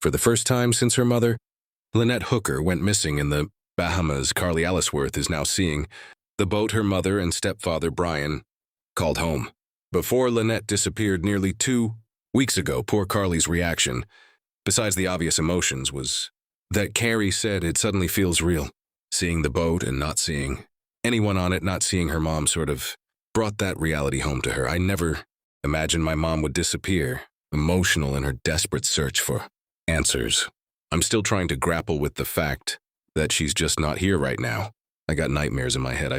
For the first time since her mother, Lynette Hooker, went missing in the Bahamas, Carly Allisworth is now seeing the boat her mother and stepfather Brian called home. Before Lynette disappeared nearly 2 weeks ago, poor Carly's reaction, besides the obvious emotions, was that Carrie said it suddenly feels real. Seeing the boat and not seeing anyone on it, not seeing her mom, sort of brought that reality home to her. I never imagined my mom would disappear, emotional in her desperate search for answers. I'm still trying to grapple with the fact that she's just not here right now. I got nightmares in my head.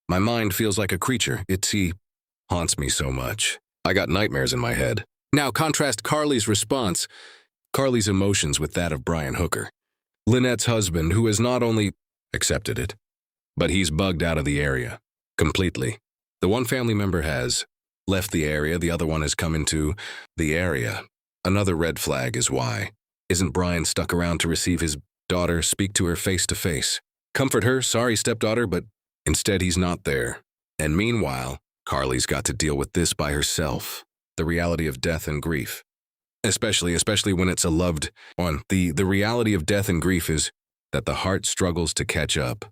My mind feels like a creature. He haunts me so much. I got nightmares in my head. Now contrast Carly's response, Carly's emotions with that of Brian Hooker, Lynette's husband, who has not only accepted it, but he's bugged out of the area completely. The one family member has left the area, the other one has come into the area. Another red flag is why isn't Brian stuck around to receive his daughter, speak to her face to face, comfort her, sorry stepdaughter, but instead he's not there. And meanwhile, Carly's got to deal with this by herself, the reality of death and grief. Especially when it's a loved one. The reality of death and grief is that the heart struggles to catch up.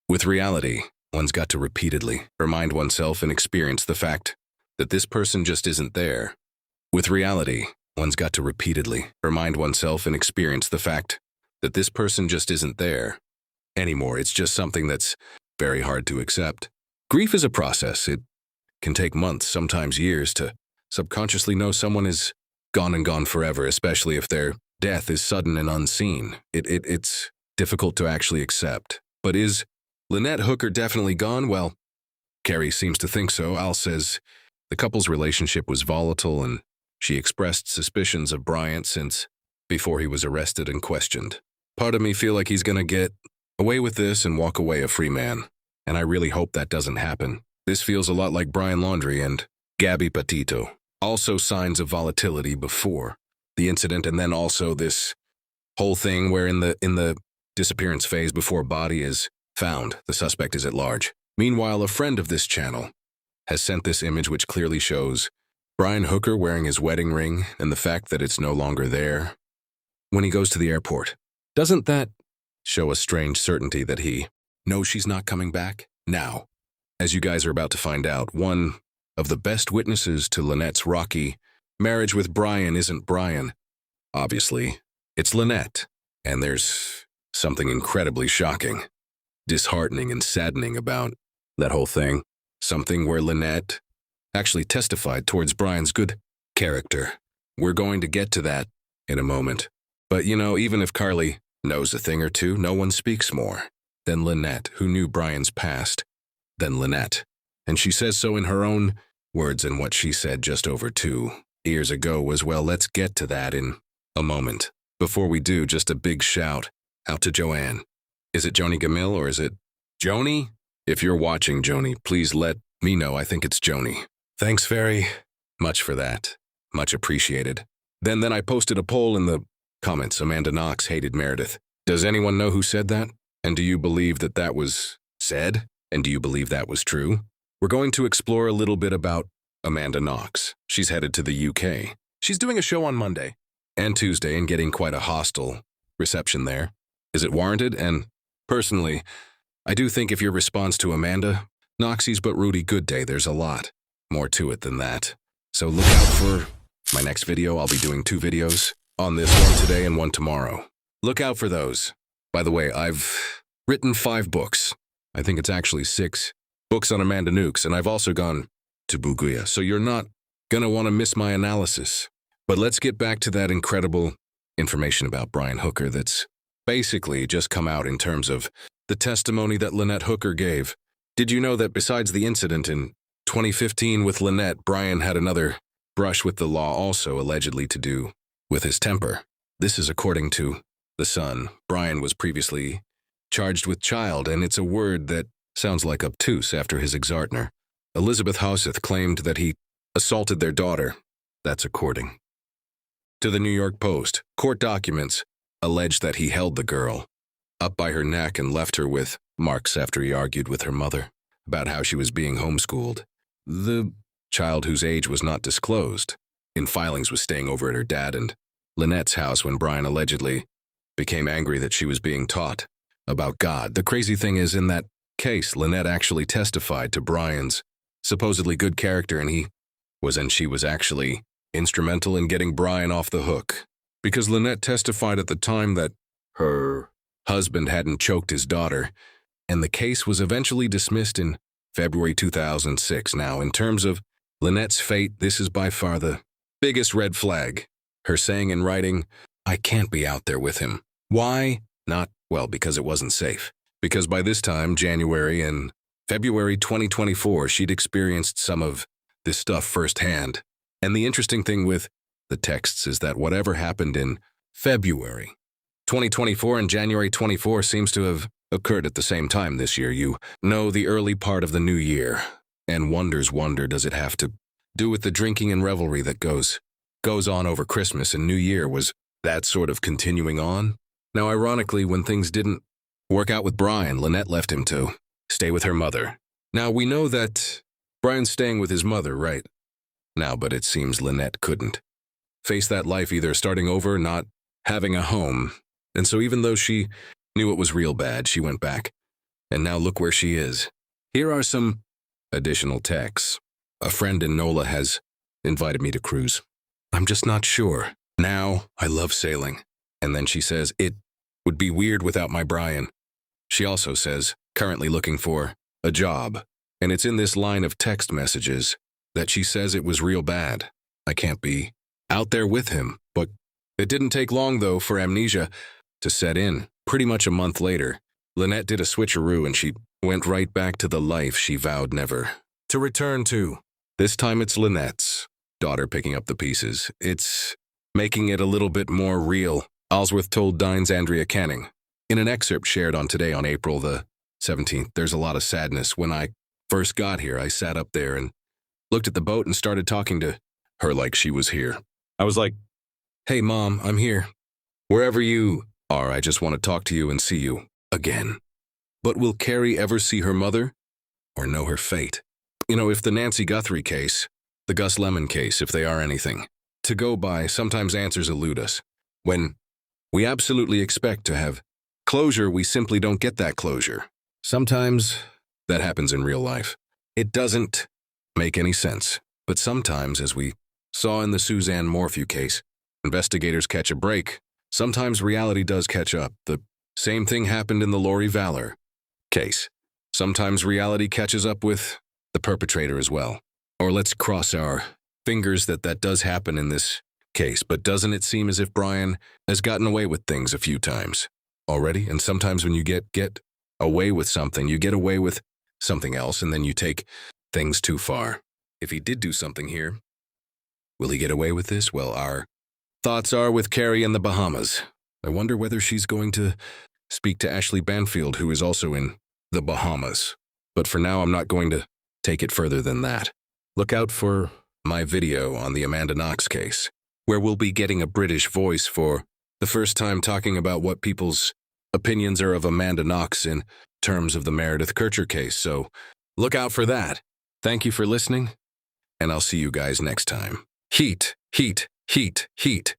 With reality, one's got to repeatedly remind oneself and experience the fact that this person just isn't there. With reality, one's got to repeatedly remind oneself and experience the fact that this person just isn't there anymore. It's just something that's very hard to accept. Grief is a process. It can take months, sometimes years, to subconsciously know someone is gone and gone forever, especially if their death is sudden and unseen. It's difficult to actually accept. But is Lynette Hooker definitely gone? Well, Carrie seems to think so. Al says the couple's relationship was volatile and she expressed suspicions of Bryant since before he was arrested and questioned. Part of me feel like he's gonna get away with this and walk away a free man. And I really hope that doesn't happen. This feels a lot like Brian Laundrie and Gabby Petito. Also signs of volatility before the incident, and then also this whole thing where in the disappearance phase before a body is found, the suspect is at large. Meanwhile, a friend of this channel has sent this image which clearly shows Brian Hooker wearing his wedding ring and the fact that it's no longer there when he goes to the airport. Doesn't that show a strange certainty that he knows she's not coming back? Now, as you guys are about to find out, one of the best witnesses to Lynette's rocky marriage with Brian isn't Brian. Obviously, it's Lynette. And there's something incredibly shocking, disheartening, and saddening about that whole thing. Something where Lynette actually testified towards Brian's good character. We're going to get to that in a moment. But even if Carly knows a thing or two, no one speaks more than Lynette, who knew Brian's past, than Lynette. And she says so in her own words, and what she said just over 2 years ago was, well, let's get to that in a moment. Before we do, just a big shout out to Joanne. Is it Joni Gamil or is it Joni? If you're watching, Joni, please let me know. I think it's Joni. Thanks very much for that. Much appreciated. Then I posted a poll in the comments. Amanda Knox hated Meredith. Does anyone know who said that? And do you believe that that was said? And do you believe that was true? We're going to explore a little bit about Amanda Knox. She's headed to the UK. She's doing a show on Monday and Tuesday and getting quite a hostile reception there. Is it warranted? And personally, I do think if your response to Amanda Knoxie's but Rudy Good Day, there's a lot more to it than that. So look out for my next video. I'll be doing 2 videos on this, one today and one tomorrow. Look out for those. By the way, I've written 5 books. I think it's actually 6 books on Amanda Nukes, and I've also gone to Buguya, so you're not gonna want to miss my analysis. But let's get back to that incredible information about Brian Hooker that's basically just come out in terms of the testimony that Lynette Hooker gave. Did you know that besides the incident in 2015 with Lynette, Brian had another brush with the law, also allegedly to do with his temper? This is according to The Sun. Brian was previously charged with child, and it's a word that sounds like obtuse after his ex-partner, Elizabeth Houseth, claimed that he assaulted their daughter. That's according to the New York Post. Court documents allege that he held the girl up by her neck and left her with marks after he argued with her mother about how she was being homeschooled. The child, whose age was not disclosed in filings, was staying over at her dad and Lynette's house when Brian allegedly became angry that she was being taught about God. The crazy thing is, in that case, Lynette actually testified to Brian's supposedly good character, and she was actually instrumental in getting Brian off the hook. Because Lynette testified at the time that her husband hadn't choked his daughter, and the case was eventually dismissed in February 2006. Now, in terms of Lynette's fate, this is by far the biggest red flag. Her saying in writing, "I can't be out there with him." Why? Not, well, because it wasn't safe. Because by this time, January and February 2024, she'd experienced some of this stuff firsthand. And the interesting thing with the texts is that whatever happened in February 2024 and January 24 seems to have occurred at the same time this year. You know, the early part of the new year. And wonder, does it have to do with the drinking and revelry that goes on over Christmas and New Year? Was that sort of continuing on? Now, ironically, when things didn't work out with Brian, Lynette left him to stay with her mother. Now, we know that Brian's staying with his mother right now, but it seems Lynette couldn't face that life, either starting over, not having a home. And so even though she knew it was real bad, she went back. And now look where she is. Here are some additional texts. A friend in NOLA has invited me to cruise. I'm just not sure. Now, I love sailing. And then she says, it would be weird without my Brian. She also says, currently looking for a job. And it's in this line of text messages that she says it was real bad. I can't be out there with him. But it didn't take long, though, for amnesia to set in. Pretty much a month later, Lynette did a switcheroo and she went right back to the life she vowed never to return to. This time it's Lynette's daughter picking up the pieces. It's making it a little bit more real. Allsworth told Dine's Andrea Canning. In an excerpt shared on Today on April the 17th, there's a lot of sadness. When I first got here, I sat up there and looked at the boat and started talking to her like she was here. I was like, "Hey, Mom, I'm here. Wherever you are, I just want to talk to you and see you again." But will Carrie ever see her mother or know her fate? You know, if the Nancy Guthrie case, the Gus Lemon case, if they are anything to go by, sometimes answers elude us. When we absolutely expect to have closure, we simply don't get that closure. Sometimes that happens in real life. It doesn't make any sense. But sometimes, as we saw in the Suzanne Morphew case, investigators catch a break. Sometimes reality does catch up. The same thing happened in the Lori Valor case. Sometimes reality catches up with the perpetrator as well. Or let's cross our fingers that that does happen in this case. But doesn't it seem as if Brian has gotten away with things a few times already? And sometimes when you get away with something, you get away with something else, and then you take things too far. If he did do something here, will he get away with this? Well, our thoughts are with Carrie in the Bahamas. I wonder whether she's going to speak to Ashley Banfield, who is also in the Bahamas. But for now, I'm not going to take it further than that. Look out for my video on the Amanda Knox case, where we'll be getting a British voice for the first time talking about what people's opinions are of Amanda Knox in terms of the Meredith Kircher case. So look out for that. Thank you for listening, and I'll see you guys next time. Heat, heat, heat, heat.